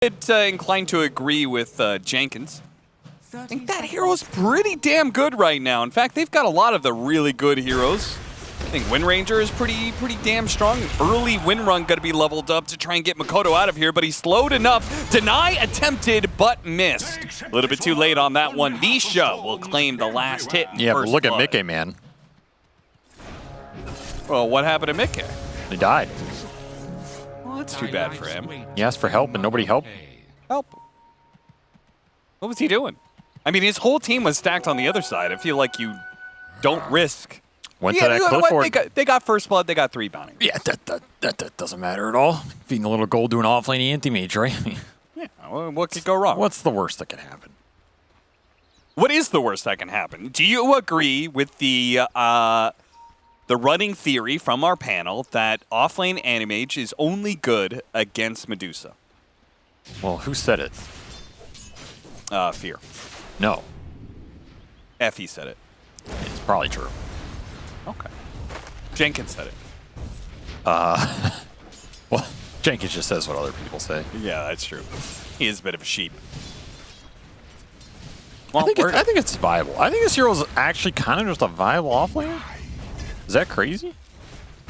Inclined to agree with Jenkins. I think that hero's pretty damn good right now. In fact, they've got a lot of the really good heroes. I think Wind Ranger is pretty damn strong. Early Wind Run got to be leveled up to try and get Makoto out of here, but he's slowed enough. Deny attempted, but missed. A little bit too late on that one. Nisha will claim the last hit. Yeah, but look at Mickey, man. Well, what happened to Mickey? He died. Well, that's too bad for him. He asked for help and nobody helped. Help. What was he doing? I mean, his whole team was stacked on the other side. I feel like you don't risk. Went to that cliff. They got first blood. They got 3 bounty. Yeah, that doesn't matter at all. Feeding a little gold doing offlane anti-mage, right? Yeah, well, what could go wrong? What's the worst that could happen? What is the worst that can happen? Do you agree with the running theory from our panel that offlane anti-mage is only good against Medusa? Well, who said it? Fear. No. Effie said it. It's probably true. Okay. Jenkins said it. Well, Jenkins just says what other people say. Yeah, that's true. He is a bit of a sheep. Well, I think it's viable. I think this hero is actually kind of just a viable offlaner. Is that crazy?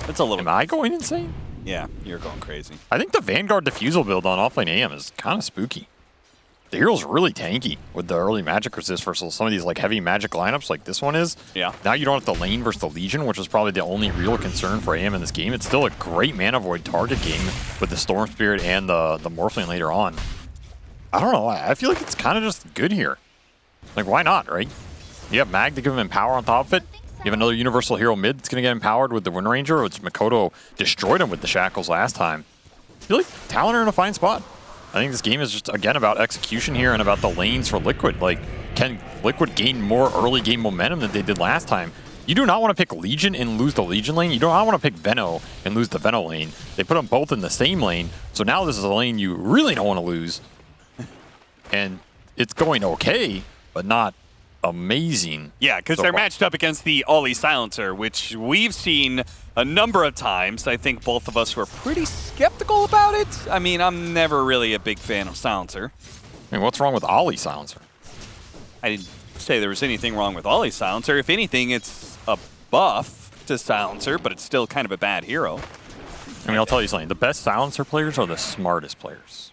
It's a little. Am I going insane? Yeah, you're going crazy. I think the Vanguard Diffusal build on offlane AM is kind of spooky. The hero's really tanky with the early magic resist versus some of these like heavy magic lineups like this one is. Yeah. Now you don't have to lane versus the Legion, which is probably the only real concern for AM in this game. It's still a great mana void target game with the Storm Spirit and the Morphling later on. I don't know. I feel like it's kind of just good here. Like, why not, right? You have Mag to give him Empower on top of it. You have another Universal Hero mid that's going to get empowered with the Wind Ranger, which Makoto destroyed him with the Shackles last time. I feel like Talon are in a fine spot. I think this game is just, again, about execution here and about the lanes for Liquid. Like, can Liquid gain more early game momentum than they did last time? You do not want to pick Legion and lose the Legion lane. You do not want to pick Veno and lose the Veno lane. They put them both in the same lane, so now this is a lane you really don't want to lose. And it's going okay, but not amazing. Yeah, because they're matched up against the Ollie Silencer, which we've seen a number of times. I think both of us were pretty skeptical about it. I mean, I'm never really a big fan of Silencer. I mean, what's wrong with Ollie Silencer? I didn't say there was anything wrong with Ollie Silencer. If anything, it's a buff to Silencer, but it's still kind of a bad hero. I mean, I'll tell you something. The best Silencer players are the smartest players.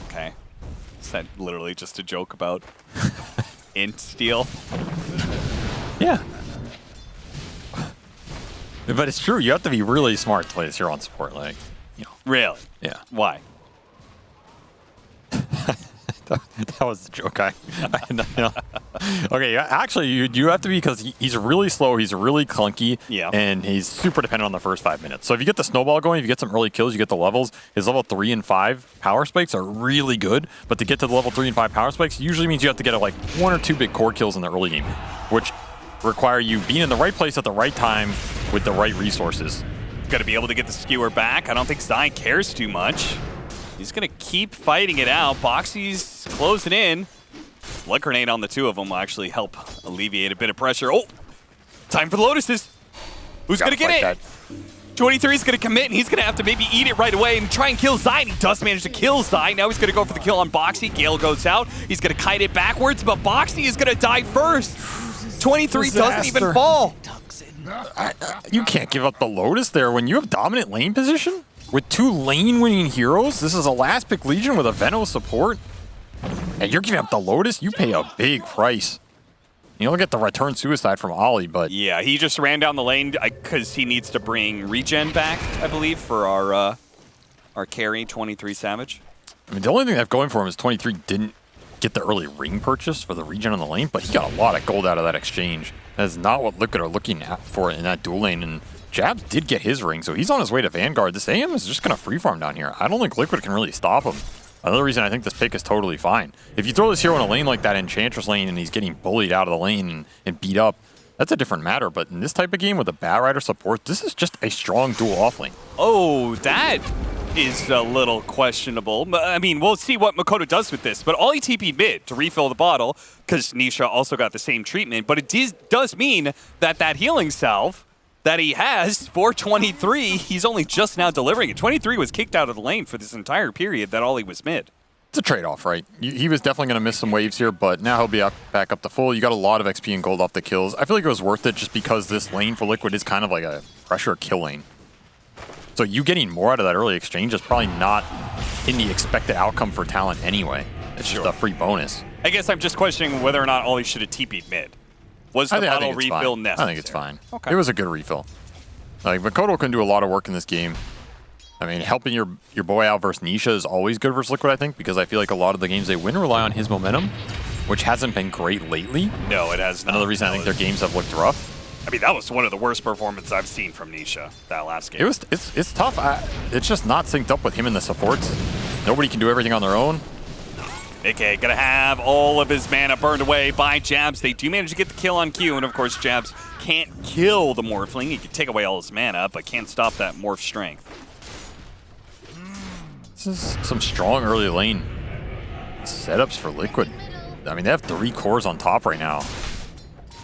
Okay. Is that literally just a joke about int steal? Yeah. But it's true. You have to be really smart to play this hero on support. Like, you know. Really? Yeah. Why? that was the joke. Okay, actually, you have to be because he's really slow, he's really clunky, yeah, and he's super dependent on the first 5 minutes. So if you get the snowball going, if you get some early kills, you get the levels. His level 3 and 5 power spikes are really good, but to get to the level 3 and 5 power spikes usually means you have to get like 1 or 2 big core kills in the early game, which require you being in the right place at the right time with the right resources. Got to be able to get the skewer back. I don't think Zai cares too much. He's going to keep fighting it out. Boxy's closing in. Blood Grenade on the 2 of them will actually help alleviate a bit of pressure. Oh, time for the Lotuses. Who's going to get it? That. 23 is going to commit, and he's going to have to maybe eat it right away and try and kill Zai. And he does manage to kill Zai. Now he's going to go for the kill on Boxy. Gale goes out. He's going to kite it backwards, but Boxy is going to die first. 23 doesn't even fall. You can't give up the Lotus there when you have dominant lane position. With 2 lane-winning heroes, this is a last pick Legion with a Veno support. And you're giving up the Lotus, you pay a big price. You don't get the return suicide from Ollie, but... Yeah, he just ran down the lane because he needs to bring regen back, I believe, for our carry, 23 Savage. I mean, the only thing they have going for him is 23 didn't get the early ring purchase for the regen on the lane, but he got a lot of gold out of that exchange. That is not what Liquid are looking at for in that dual lane, and Jabs did get his ring, so he's on his way to Vanguard. This AM is just going to free farm down here. I don't think Liquid can really stop him. Another reason I think this pick is totally fine. If you throw this hero in a lane like that, Enchantress lane, and he's getting bullied out of the lane and beat up, that's a different matter. But in this type of game with a Bat Rider support, this is just a strong dual offlane. Oh, that is a little questionable. I mean, we'll see what Makoto does with this, but all he TP'd mid to refill the bottle, because Nisha also got the same treatment, but it does mean that that healing salve that he has for 23. He's only just now delivering it. 23 was kicked out of the lane for this entire period that Ollie was mid. It's a trade-off, right? He was definitely going to miss some waves here, but now he'll be back up to full. You got a lot of XP and gold off the kills. I feel like it was worth it just because this lane for Liquid is kind of like a pressure kill lane. So you getting more out of that early exchange is probably not in the expected outcome for Talon anyway. It's just a free bonus. I guess I'm just questioning whether or not Ollie should have TP'd mid. Was the bottle refill necessary? I think it's fine. Okay. It was a good refill. Like, Makoto can do a lot of work in this game. I mean, helping your boy out versus Nisha is always good versus Liquid, I think, because I feel like a lot of the games they win rely on his momentum, which hasn't been great lately. No, it has not. Another reason I think their games have looked rough. I mean, that was one of the worst performances I've seen from Nisha that last game. It's tough. It's just not synced up with him and the supports. Nobody can do everything on their own. Okay, gonna have all of his mana burned away by Jabs. They do manage to get the kill on Q, and of course Jabs can't kill the Morphling. He can take away all his mana, but can't stop that Morph strength. This is some strong early lane setups for Liquid. I mean, they have 3 cores on top right now.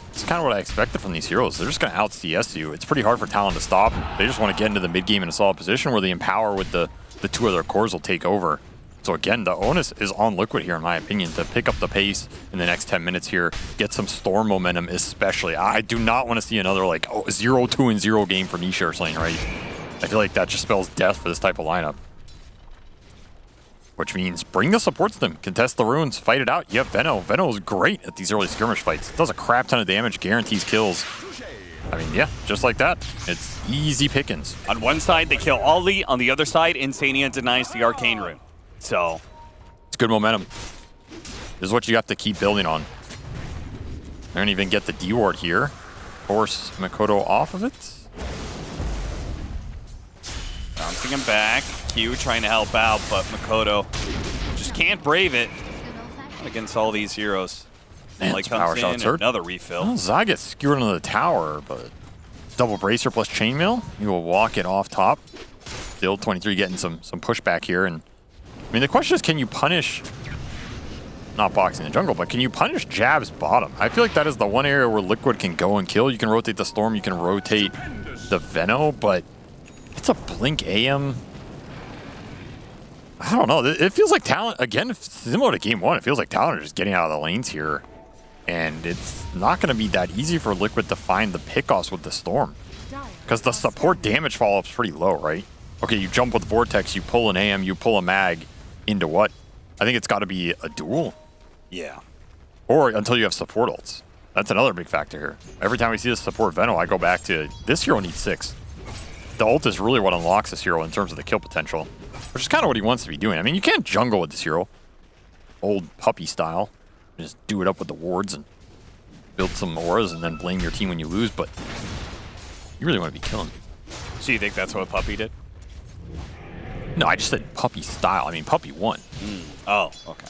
It's kind of what I expected from these heroes. They're just going to out-CS you. It's pretty hard for Talon to stop. They just want to get into the mid-game in a solid position where the Empower with the 2 other cores will take over. So again, the onus is on Liquid here, in my opinion, to pick up the pace in the next 10 minutes here, get some Storm momentum especially. I do not want to see another like 0-2-0 game for Nisha or something, right? I feel like that just spells death for this type of lineup. Which means bring the supports to them, contest the runes, fight it out. Yep, Veno is great at these early skirmish fights. Does a crap ton of damage, guarantees kills. I mean, yeah, just like that. It's easy pickings. On one side, they kill Ollie. On the other side, Insania denies the Arcane Rune. So it's good momentum. This is what you have to keep building on. I don't even get the D ward here. Force Makoto off of it. Bouncing him back. Q trying to help out, but Makoto just can't brave it against all these heroes. Man, Like power comes shots in, hurt. another refill. Well, Zai gets skewered into the tower, but double bracer plus chainmail. You will walk it off top. Still 23 getting some pushback here, and I mean, the question is, can you punish, not boxing the jungle, but can you punish Jab's bottom? I feel like that is the one area where Liquid can go and kill. You can rotate the Storm, you can rotate the Veno, but it's a Blink AM. I don't know. It feels like Talon, again, similar to Game 1, it feels like Talon are just getting out of the lanes here. And it's not going to be that easy for Liquid to find the pickoffs with the Storm. Because the support damage follow-up's pretty low, right? Okay, you jump with Vortex, you pull an AM, you pull a mag. Into what? I think it's got to be a duel. Yeah. Or until you have support ults. That's another big factor here. Every time we see this support Veno, I go back to this hero needs 6. The ult is really what unlocks this hero in terms of the kill potential, which is kind of what he wants to be doing. I mean, you can't jungle with this hero. Old puppy style. Just do it up with the wards and build some auras and then blame your team when you lose, but you really want to be killing. So you think that's what Puppy did? No, I just said puppy style. I mean, puppy won. Oh, okay.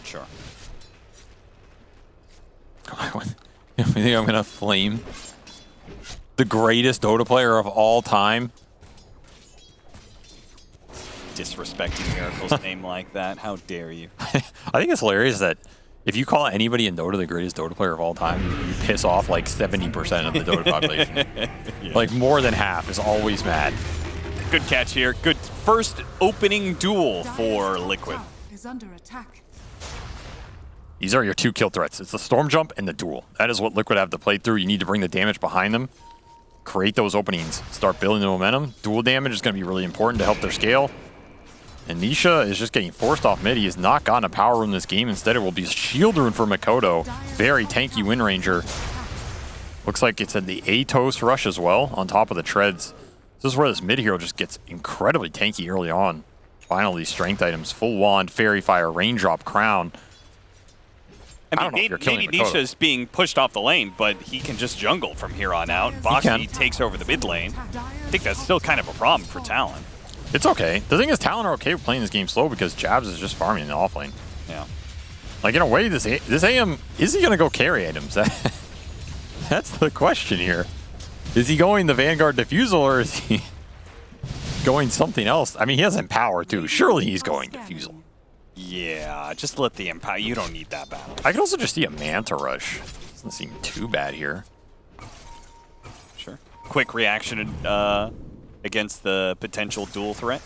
Sure. You think I'm going to flame the greatest Dota player of all time? Disrespecting Miracle's name like that. How dare you? I think it's hilarious that if you call anybody in Dota the greatest Dota player of all time, you piss off like 70% of the Dota population. Yeah. Like more than half is always mad. Good catch here. Good first opening duel for Liquid. Is under attack. These are your 2 kill threats. It's the Storm Jump and the duel. That is what Liquid have to play through. You need to bring the damage behind them. Create those openings. Start building the momentum. Dual damage is going to be really important to help their scale. And Nisha is just getting forced off mid. He has not gotten a power rune this game. Instead, it will be a shield rune for Makoto. Very tanky Wind Ranger. Looks like it's in the Atos rush as well on top of the treads. This is where this mid hero just gets incredibly tanky early on. Finally, strength items, full wand, fairy fire, raindrop, crown. I mean, maybe Nisha's being pushed off the lane, but he can just jungle from here on out. Boxy takes over the mid lane. I think that's still kind of a problem for Talon. It's okay. The thing is, Talon are okay with playing this game slow because Jabs is just farming in the off lane. Yeah. Like, in a way, this AM, is he going to go carry items? That's the question here. Is he going the Vanguard Diffusal, or is he going something else? I mean, he has Empower, too. Surely he's going Diffusal. Yeah, just let the Empower. You don't need that battle. I could also just see a Manta Rush. Doesn't seem too bad here. Sure. quick reaction against the potential dual threat.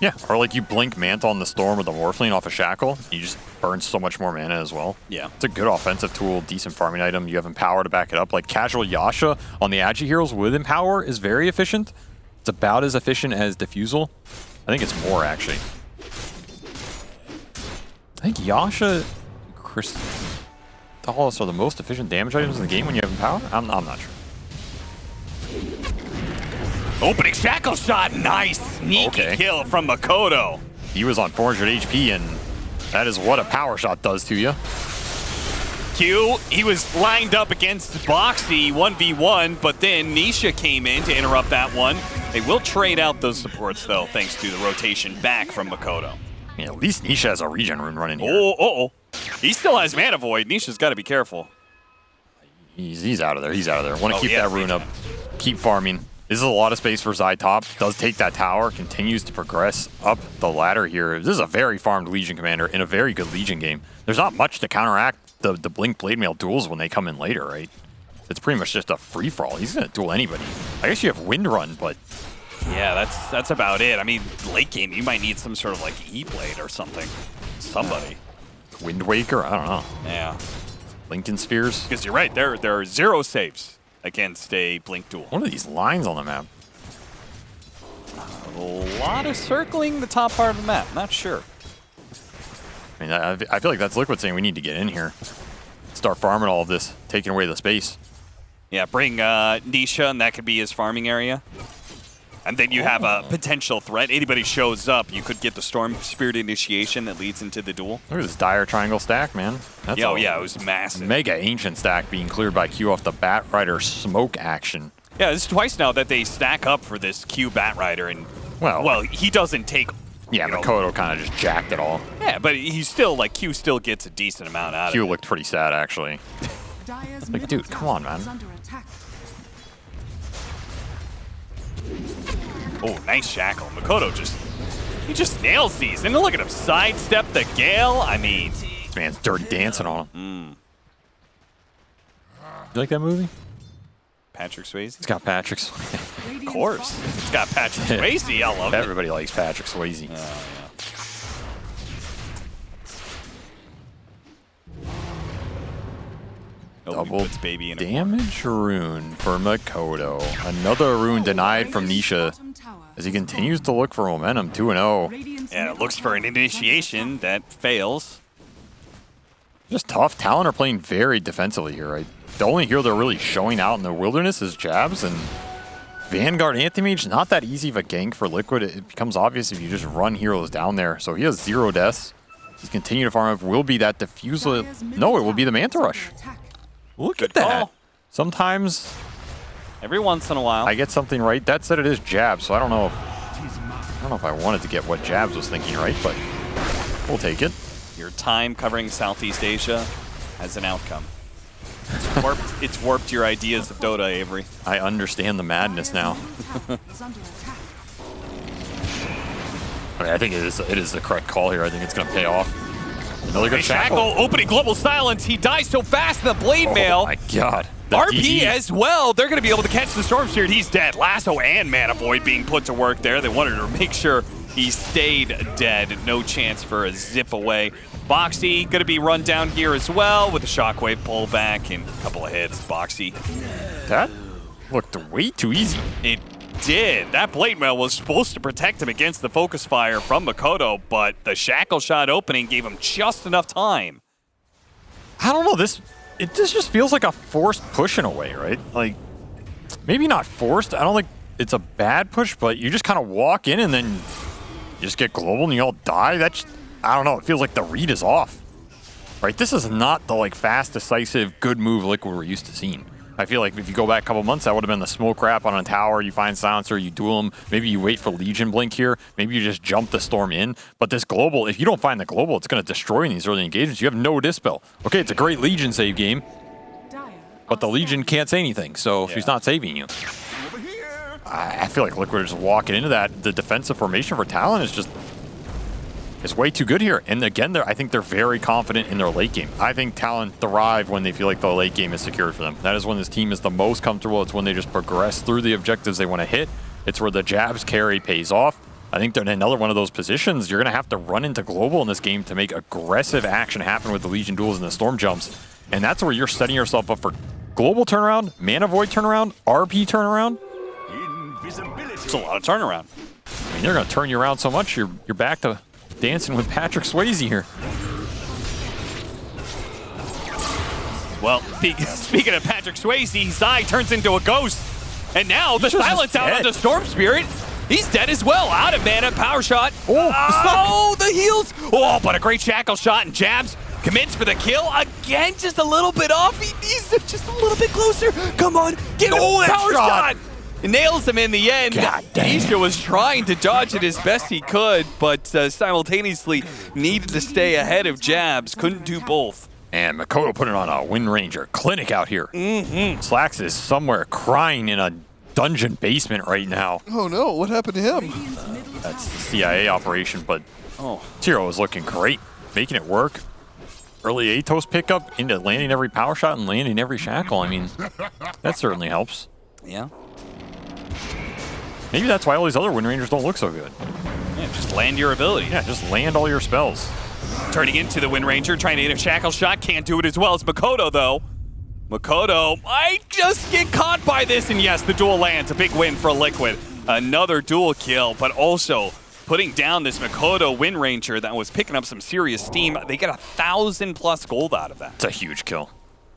Yeah, or like you blink Mantle on the Storm with the Morphling off a Shackle, you just burn so much more mana as well. Yeah. It's a good offensive tool, decent farming item. You have Empower to back it up. Like casual Yasha on the Agi heroes with Empower is very efficient. It's about as efficient as Diffusal. I think it's more, actually. I think Yasha, Crystallis are the most efficient damage items in the game when you have Empower? I'm not sure. Opening Shackle Shot, nice sneaky kill from Makoto. He was on 400 HP, and that is what a power shot does to you. Q, he was lined up against Boxy 1v1, but then Nisha came in to interrupt that one. They will trade out those supports, though, thanks to the rotation back from Makoto. Yeah, at least Nisha has a regen rune running here. Oh. He still has Mana Void. Nisha's got to be careful. He's out of there. He's out of there. Want to keep that rune up. Keep farming. This is a lot of space for Zytop. Does take that tower. Continues to progress up the ladder here. This is a very farmed Legion commander in a very good Legion game. There's not much to counteract the Blink Blade Mail duels when they come in later, right? It's pretty much just a free-for-all. He's going to duel anybody. I guess you have Wind Run, but... Yeah, that's about it. I mean, late game, you might need some sort of like E-Blade or something. Somebody. Wind Waker? I don't know. Yeah. Lincoln Spheres? Because you're right, there are 0 saves against a Blink duel. What are these lines on the map? A lot of circling the top part of the map. Not sure. I mean, I feel like that's Liquid saying we need to get in here. Start farming all of this, taking away the space. Yeah, bring Nisha, and that could be his farming area. And then you have a potential threat. Anybody shows up, you could get the Storm Spirit initiation that leads into the duel. Look at this dire triangle stack, man. That's yeah, it was massive. Mega ancient stack being cleared by Q off the Bat Rider smoke action. Yeah, this is twice now that they stack up for this Q Bat Rider, and well, he doesn't take. Yeah, Makoto kind of just jacked it all. Yeah, but he's still like Q still gets a decent amount out of it. Q looked pretty sad actually. Like, dude, come on, man. Oh, nice shackle. Makoto he just nails these. And look at him sidestep the Gale. I mean, this man's dirty dancing on him. You like that movie? Patrick Swayze? It's got Patrick Swayze. Of course. It's got Patrick Swayze. I love it. Everybody likes Patrick Swayze. Yeah. Double baby in damage rune for Makoto. Another rune denied from Nisha as he continues to look for momentum. 2-0. And it looks for an initiation that fails. Just tough. Talon are playing very defensively here, right? The only hero they're really showing out in the wilderness is Jabs, and Vanguard Anti-Mage, not that easy of a gank for Liquid. It becomes obvious if you just run heroes down there. So he has 0 deaths. He's continuing to farm up. Will be that Diffusal. No, it will be the Manta Rush. Look at that. Call. Sometimes, every once in a while, I get something right. That said, it is Jabs, so I don't know if I wanted to get what Jabs was thinking right, but we'll take it. Your time covering Southeast Asia has an outcome. It's warped your ideas of Dota, Avery. I understand the madness now. I mean, I think it is the correct call here. I think it's going to pay off. Another good shackle. Opening global silence. He dies so fast in the blade mail. Oh my god. The RP DD. as well. They're going to be able to catch the Storm Spirit. He's dead. Lasso and Mana Void being put to work there. They wanted to make sure he stayed dead. No chance for a zip away. Boxy going to be run down here as well with a Shockwave pullback and a couple of hits. Boxy. That looked way too easy. It did. That blade mail was supposed to protect him against the focus fire from Makoto, but the shackle shot opening gave him just enough time. I don't know, this just feels like a forced push in a way, right? Like, maybe not forced. I don't think it's a bad push, but you just kind of walk in and then you just get global and you all die. That's, I don't know, it feels like the read is off. Right? This is not the like fast, decisive, good move Liquid we're used to seeing. I feel like if you go back a couple months, that would have been the smoke wrap on a tower. You find Silencer, you duel him. Maybe you wait for Legion Blink here. Maybe you just jump the Storm in. But this global, if you don't find the global, it's going to destroy in these early engagements. You have no Dispel. Okay, it's a great Legion save game, but the Legion can't say anything, so she's not saving you. I feel like Liquid is walking into that. The defensive formation for Talon is just is way too good here. And again, I think they're very confident in their late game. I think Talon thrive when they feel like the late game is secured for them. That is when this team is the most comfortable. It's when they just progress through the objectives they want to hit. It's where the jabs carry pays off. I think they're in another one of those positions. You're going to have to run into global in this game to make aggressive action happen with the Legion duels and the Storm jumps. And that's where you're setting yourself up for global turnaround, Mana Void turnaround, RP turnaround. It's a lot of turnaround. I mean, they're going to turn you around so much, you're back to dancing with Patrick Swayze here. Well, speaking of Patrick Swayze, Zai turns into a ghost. And now the silence out on the Storm Spirit. He's dead as well. Out of mana, power shot. Oh, the heals. Oh, but a great shackle shot and jabs. Commits for the kill. Again, just a little bit off. He needs to just a little bit closer. Come on, get him. Power shot. Nails him in the end. Nisha was trying to dodge it as best he could, but simultaneously needed to stay ahead of jabs. Couldn't do both. And Makoto putting on a Wind Ranger clinic out here. Slacks is somewhere crying in a dungeon basement right now. Oh no, what happened to him? That's the CIA operation, but Tiro is looking great, making it work. Early Atos pickup into landing every power shot and landing every shackle. I mean, that certainly helps. Yeah. Maybe that's why all these other Wind Rangers don't look so good. Yeah, just land your ability. Yeah, just land all your spells. Turning into the Wind Ranger, trying to hit a shackle shot. Can't do it as well as Makoto, though. Makoto might just get caught by this, and yes, the duel lands. A big win for Liquid. Another duel kill, but also putting down this Makoto Wind Ranger that was picking up some serious steam. They get 1,000+ gold out of that. It's a huge kill.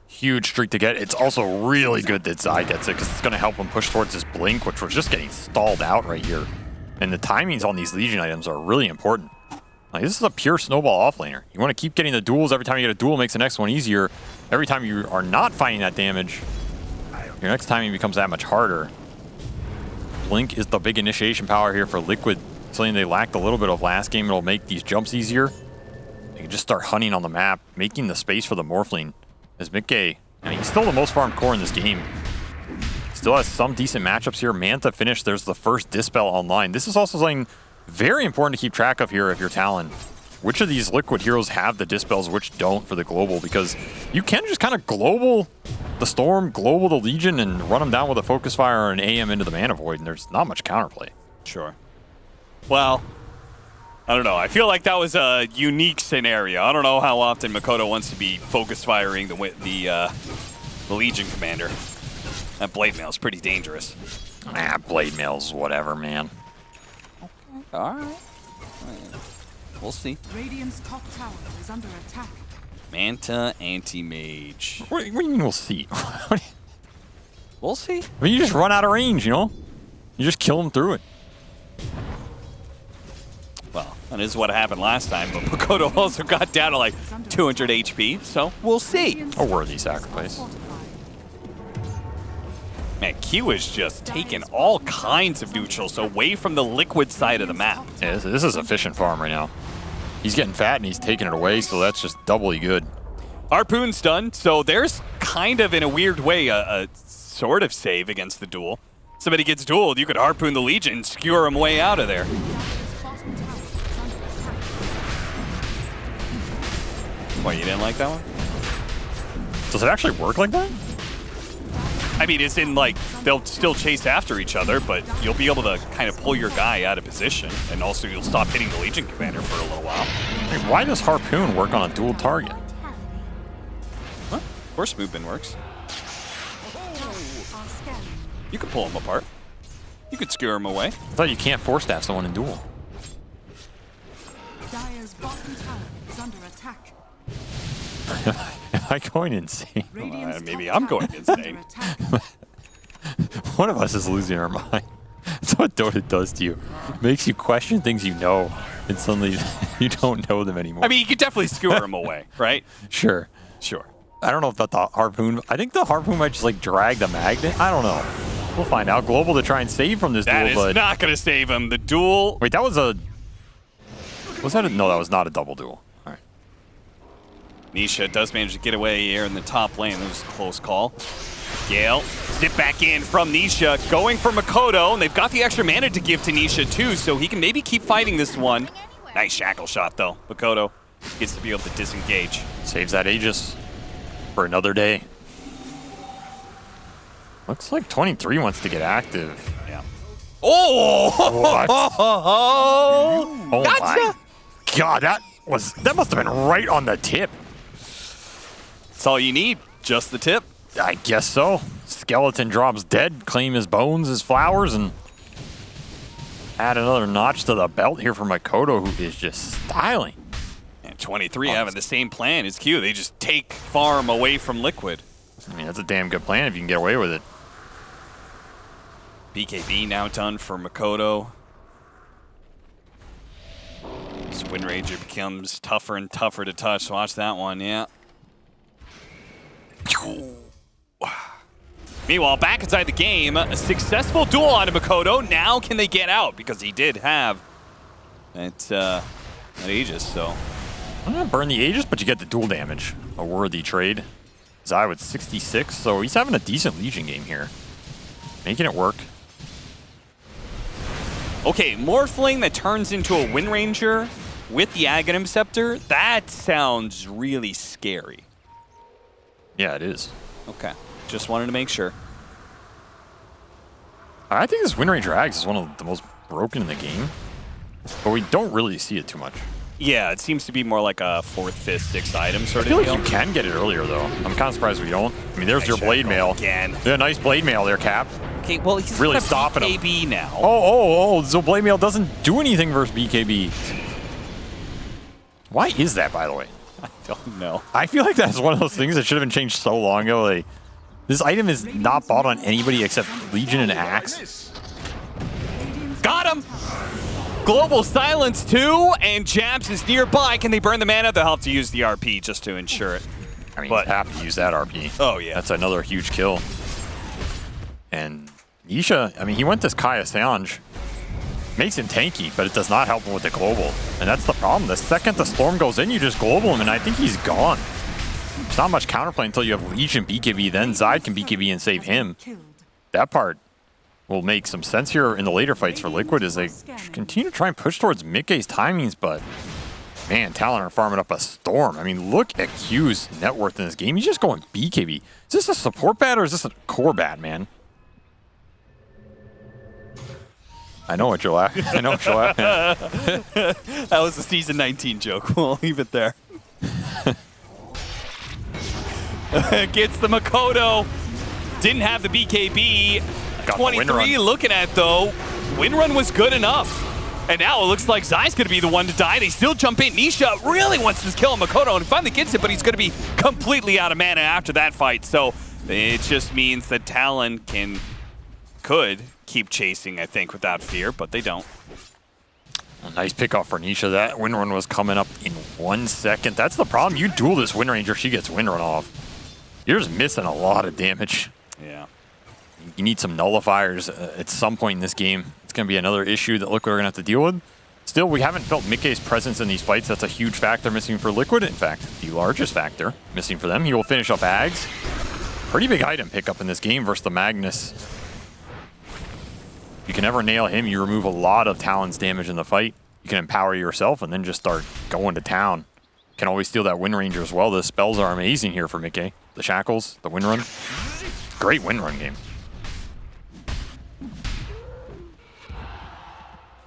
Huge streak to get. It's also really good that Zai gets it because it's going to help him push towards his blink, which was just getting stalled out right here. And the timings on these Legion items are really important. Like, this is a pure snowball offlaner. You want to keep getting the duels. Every time you get a duel, makes the next one easier. Every time you are not finding that damage, your next timing becomes that much harder. Blink is the big initiation power here for Liquid. Something they lacked a little bit of last game. It'll make these jumps easier. They can just start hunting on the map, making the space for the Morphling. As Mikke, I mean, he's still the most farmed core in this game. Still has some decent matchups here. Manta finished. There's the first Dispel online. This is also something very important to keep track of here if you're Talon. Which of these Liquid heroes have the Dispels, which don't for the global? Because you can just kind of global the Storm, global the Legion, and run them down with a Focus Fire or an AM into the Mana Void, and there's not much counterplay. Sure. Well, I don't know. I feel like that was a unique scenario. I don't know how often Makoto wants to be focus firing the Legion commander. That Blade Mail's pretty dangerous. Blade Mail's whatever, man. Okay. All right. We'll see. Radiant's top tower is under attack. Manta Anti-Mage. What do you mean we'll see? We'll see. I mean, you just run out of range, you know? You just kill them through it. Well, that is what happened last time, but Makoto also got down to like 200 HP, so we'll see. A worthy sacrifice. Man, Q is just taking all kinds of neutrals away from the Liquid side of the map. Yeah, this is efficient farm right now. He's getting fat and he's taking it away, so that's just doubly good. Harpoon's done, so there's kind of, in a weird way, a sort of save against the duel. Somebody gets dueled, you could Harpoon the Legion, skewer him way out of there. What, you didn't like that one? Does it actually work like that? I mean, it's in like, they'll still chase after each other, but you'll be able to kind of pull your guy out of position, and also you'll stop hitting the Legion commander for a little while. Wait, why does Harpoon work on a dual target? Well, force movement works. You can pull him apart. You could skewer him away. I thought you can't force staff someone in duel. Dire's bottom tower is under attack. Am I going insane? Maybe I'm going insane. One of us is losing our mind. That's what Dota does to you. It makes you question things you know, and suddenly you don't know them anymore. I mean, you could definitely skewer him away, right? Sure. Sure. I don't know if the Harpoon... I think the Harpoon might just, like, drag the magnet. I don't know. We'll find out. Global to try and save from this duel, That is not going to save him. The duel... Wait, that was a... Was that a... No, that was not a double duel. All right. Nisha does manage to get away here in the top lane. That was a close call. Gale, zip back in from Nisha, going for Makoto, and they've got the extra mana to give to Nisha too, so he can maybe keep fighting this one. Nice shackle shot, though. Makoto gets to be able to disengage. Saves that Aegis for another day. Looks like 23 wants to get active. Yeah. Oh! What? Oh Gotcha! my God, that must have been right on the tip. That's all you need, just the tip. I guess so. Skeleton drops dead, claim his bones as flowers, and add another notch to the belt here for Makoto, who is just styling. And 23 having the same plan as Q. They just take farm away from Liquid. I mean, that's a damn good plan if you can get away with it. BKB now done for Makoto. This Wind Ranger becomes tougher and tougher to touch. Watch that one, yeah. Meanwhile, back inside the game, a successful duel on Makoto. Now can they get out? Because he did have that Aegis, so. I'm gonna burn the Aegis, but you get the dual damage. A worthy trade. Zai with 66, so he's having a decent Legion game here. Making it work. Okay, Morphling that turns into a Wind Ranger with the Aghanim Scepter, that sounds really scary. Yeah, it is. Okay, just wanted to make sure. I think this Wind Ranger Axe is one of the most broken in the game, but we don't really see it too much. Yeah, it seems to be more like a 4th, 5th, 6th item sort I feel of like deal. you can get it earlier, though. I'm kind of surprised we don't. I mean, there's your blade mail. Again. Yeah, nice blade mail there, Cap. Okay, well, he's Really got a stopping him. BKB now. Oh, so blade mail doesn't do anything versus BKB. Why is that, by the way? I don't know. I feel like that's one of those things that should have been changed so long ago. Like, this item is not bought on anybody except Legion and Axe. Got him! Global Silence too, and Jabs is nearby. Can they burn the mana? They'll have to use the RP just to ensure it. I mean, But- you have to use that RP. Oh, yeah. That's another huge kill. And Isha, I mean, he went this Kaya Sange. Makes him tanky, but it does not help him with the global. And that's the problem. The second the storm goes in, you just global him, and I think he's gone. There's not much counterplay until you have Legion BKB, then Zai can BKB and save him. Killed. That part will make some sense here in the later fights for Liquid as they continue to try and push towards Mickey's timings, but man, Talon are farming up a storm. I mean, look at Q's net worth in this game. He's just going BKB. Is this a support bat or is this a core bat, man? I know what you're laughing. I know what you're laughing at. That was the season 19 joke. We'll leave it there. Gets the Makoto. Didn't have the BKB. Got the Wind 23 Run. looking at, though. Wind Run was good enough. And now it looks like Zai's going to be the one to die. They still jump in. Nisha really wants to kill Makoto and finally gets it, but he's going to be completely out of mana after that fight. So it just means that Talon could keep chasing, I think, without fear, but they don't. A nice pickoff for Nisha. That Wind Run was coming up in 1 second. That's the problem. You duel this Wind Ranger, she gets Wind Run off. You're just missing a lot of damage. Yeah. You need some nullifiers at some point in this game. It's going to be another issue that Liquid are going to have to deal with. Still, we haven't felt Mickey's presence in these fights. That's a huge factor missing for Liquid. In fact, the largest factor missing for them. He will finish up Ags. Pretty big item pickup in this game versus the Magnus. You can never nail him. You remove a lot of Talon's damage in the fight. You can empower yourself and then just start going to town. Can always steal that Wind Ranger as well. The spells are amazing here for Mickey. The Shackles, the Wind Run. Great Wind Run game.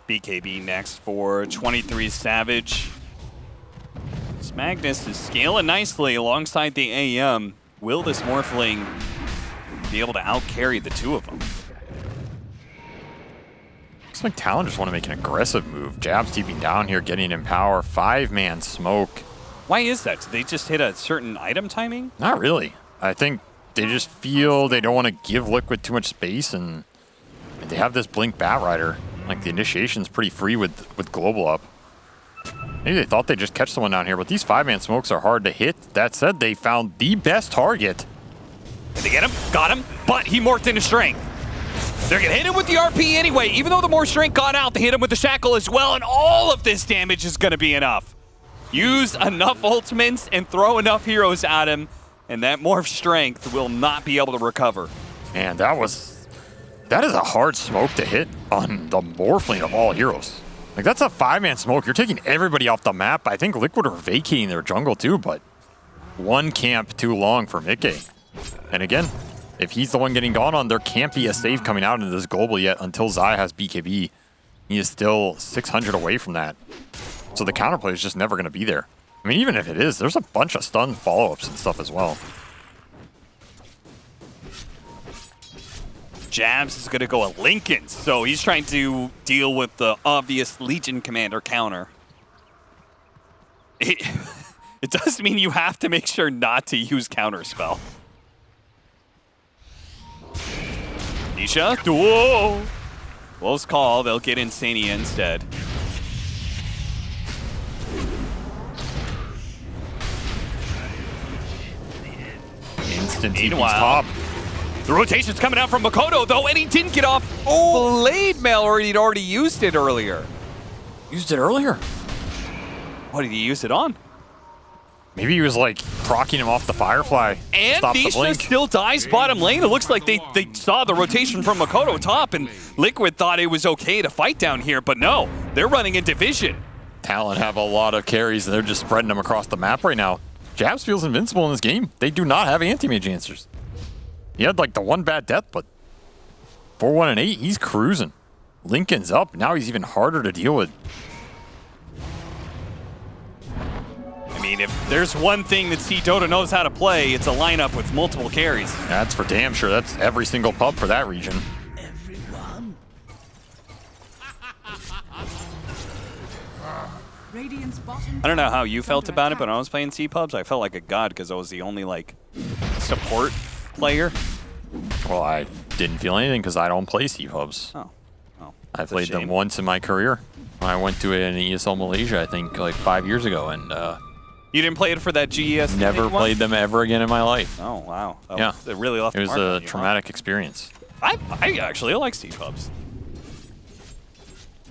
BKB next for 23 Savage. This Magnus is scaling nicely alongside the AM. Will this Morphling be able to out-carry the two of them? Looks like Talon just want to make an aggressive move. Jabs TPing down here, getting in power. 5-man smoke. Why is that? Do they just hit a certain item timing? Not really. I think they just feel they don't want to give Liquid too much space, and they have this Blink Batrider. Like, the initiation's pretty free with Global up. Maybe they thought they'd just catch someone down here, but these 5-man smokes are hard to hit. That said, they found the best target. Did they get him? Got him, but he morphed into strength. They're gonna hit him with the RP anyway. Even though the more strength got out, they hit him with the shackle as well, and all of this damage is gonna be enough. Use enough ultimates and throw enough heroes at him, and that morph strength will not be able to recover. Man, that is a hard smoke to hit on the Morphling of all heroes. Like, that's a 5-man smoke. You're taking everybody off the map. I think Liquid are vacating their jungle too, but one camp too long for Mickey. And again, if he's the one getting gone on, there can't be a save coming out into this global yet until Zai has BKB. He is still 600 away from that. So the counterplay is just never going to be there. I mean, even if it is, there's a bunch of stun follow-ups and stuff as well. Jabs is going to go at Lincoln, so he's trying to deal with the obvious Legion Commander counter. It does mean you have to make sure not to use counterspell. Nisha, whoa! Close call, they'll get Insania instead. Instant TP's Meanwhile, top. the rotation's coming out from Makoto, though, and he didn't get off Blade Mail, or he'd already used it earlier. Used it earlier. What did he use it on? Maybe he was like proccing him off the Firefly. And Stop the Nisha blink. still dies bottom lane. It looks like they saw the rotation from Makoto top, and Liquid thought it was okay to fight down here, but no, they're running into vision. Talon have a lot of carries, and they're just spreading them across the map right now. Jabs feels invincible in this game. They do not have anti-mage answers. He had like the one bad death, but 4-1 and 8, he's cruising. Lincoln's up. Now he's even harder to deal with. I mean, if there's one thing that C-Dota knows how to play, it's a lineup with multiple carries. That's for damn sure. That's every single pub for that region. Radiant's bottom I don't know how you is felt under about it, but attack. when I was playing C-Pubs, I felt like a god because I was the only, like, support player. Well, I didn't feel anything because I don't play C-Pubs. Oh. Well, I that's a played them shame. once in my career. I went to an ESL Malaysia, I think, like 5 years ago, and You didn't play it for that GES? never one? played them ever again in my life. Oh, wow. That Yeah. was- it really left It was mark on a you, huh? traumatic experience. I actually like C-Pubs.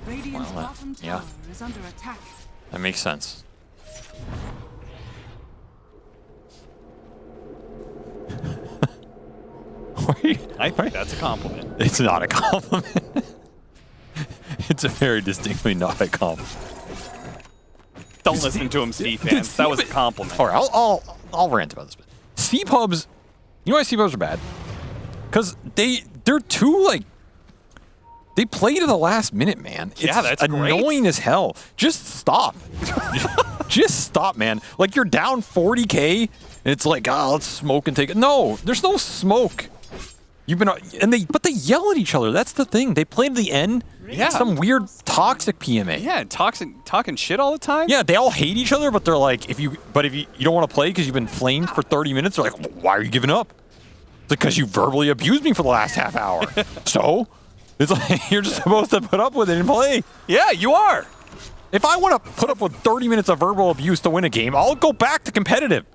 Radiant's Well, bottom yeah. tower is under attack. That makes sense. I think that's a compliment. It's not a compliment. It's a very distinctly not a compliment. Don't listen to him, Steve fans. That was a compliment. All right, I'll rant about this bit. C-Pubs, you know why C-Pubs are bad? Because they're too, like, they play to the last minute, man. It's Yeah, that's great. annoying as hell. Just stop. Just stop, man. Like, you're down 40K, and it's like, let's smoke and take it. No, there's no smoke. But they yell at each other. That's the thing. They play to the end. Yeah. It's some weird toxic PMA. Yeah, talking shit all the time. Yeah, they all hate each other, but they're like, if you don't want to play because you've been flamed for 30 minutes, they're like, why are you giving up? It's because you verbally abused me for the last half hour. So it's like you're just supposed to put up with it and play. Yeah, you are. If I want to put up with 30 minutes of verbal abuse to win a game, I'll go back to competitive.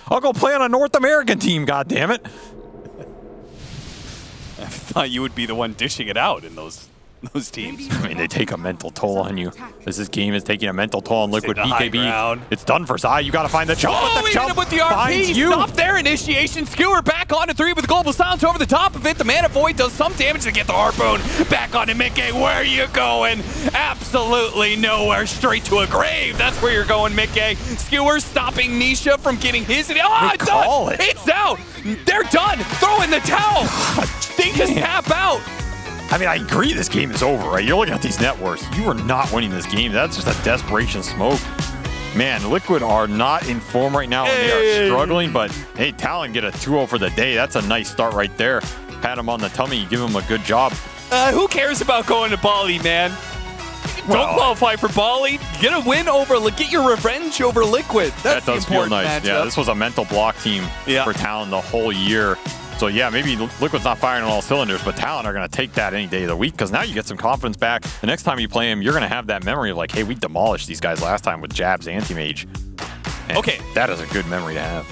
I'll go play on a North American team, goddammit. I thought you would be the one dishing it out in those teams. I mean, they take a mental toll on you. This game is taking a mental toll on Liquid the high BKB. ground. It's done for Zai. You got to find the jump. Oh, but the he hit jump him with the RP. finds you. Stop their initiation. Skewer back onto 3 with Global Silence over the top of it. The Mana Void does some damage to get the Harpoon back onto Mickey. Where are you going? Absolutely nowhere. Straight to a grave. That's where you're going, Mickey. Skewer stopping Nisha from getting his. Oh, it's call done. it. It's out. They're done. Throw in the towel. They just tap out. I mean, I agree this game is over, right? You're looking at these net worths. You are not winning this game. That's just a desperation smoke. Man, Liquid are not in form right now, and they are struggling, but hey, Talon get a 2-0 for the day. That's a nice start right there. Pat him on the tummy, give him a good job. Who cares about going to Bali, man? Well, Don't qualify for Bali. Get a win over, get your revenge over Liquid. That's that does the feel important nice. matchup. Yeah, this was a mental block team for Talon the whole year. So yeah, maybe Liquid's not firing on all cylinders, but Talon are going to take that any day of the week because now you get some confidence back. The next time you play him, you're going to have that memory of like, hey, we demolished these guys last time with Jabs Anti-Mage. And Okay. that is a good memory to have.